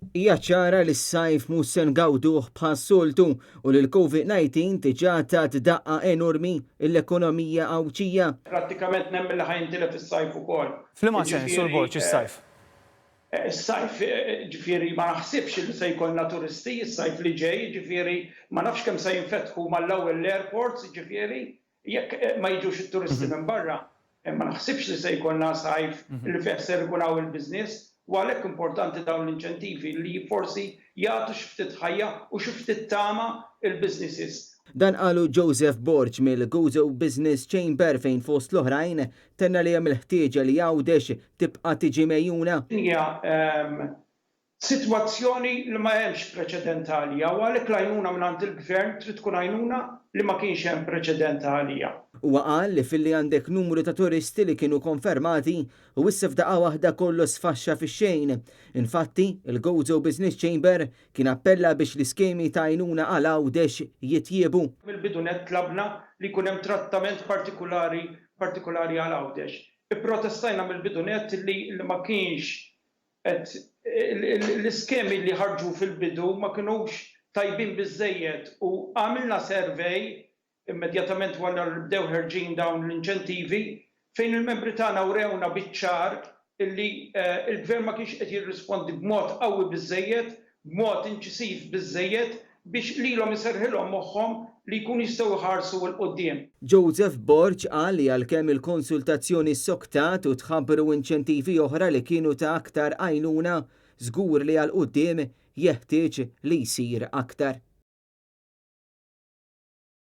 Hija ċara li s-sajf mhux se ngawduh bħas-soltu u li l-COVID-19 diġà tat daqqa enormi l-ekonomija Awċija. Prattikament nemmen li ħajntilef is-sajf ukoll. F'liema sens sur Borġ is-sajf? Is-sajf ġifieri ma naħsibx li se jkollna turisti is-sajf li ġej, ġifieri ma nafx kemm se jinfetħu mal-ewwel l-airports, ġifieri jekk ma jiġux it-turisti minn barra, ma naħsibx li se jkollna sajf li fih se jkun hawn il-business. U għalhekk importanti dawn l-inċentivi li forsi jagħtu xi ftit ħajja u xi ftit tama il-businesses. Dan qalu Joseph Borġ mill-Gozo Business Chamber fejn fost l-oħrajn tenna li hemm il-ħtieġa li Għawdex tibqa' tiġi mejjuna. Hija sitwazzjoni li ma hemmx preċedent għalija u għalhekk l-għajnuna mingħand il-gvern trid tkun għajnuna li ma kienx hemm preċedent għalija. Huwa qal li filli għandek numru ta' turisti li kienu konfermati u issa f'daqqa waħda kollu sfaxxa fix-xejn. Infatti, il-Gozo Business Chamber kien appella biex l-iskemi ta' għajnuna għal Għawdex jitjiebu. Mill-bidunet tlabna li jkun hemm trattament partikolari għal Għawdex. Ipprotestajna mill-bidunet li ma kienx l-iskemi li ħarġu fil-bidu ma kinux tajbin biżżejjed u għamilna survey immedjatament wara li bdew ħerġin dawn l-inċentivi fejn il-membri tagħna wrewna biċ-ċar illi l-gvern ma kienx qed jirrispondi b'mod qawwi biżżejjed, b'mod inċisiv biżżejjed biex lilhom iserħilhom moħħhom li jkunu jistgħu jħarsu l quddiem. Joseph Borġ qal li għalkemm il-konsultazzjoni ssoktat u tħabbru inċentivi oħra li kienu ta' aktar għajnuna, żgur li għal quddiem jeħtieġ li jsir aktar.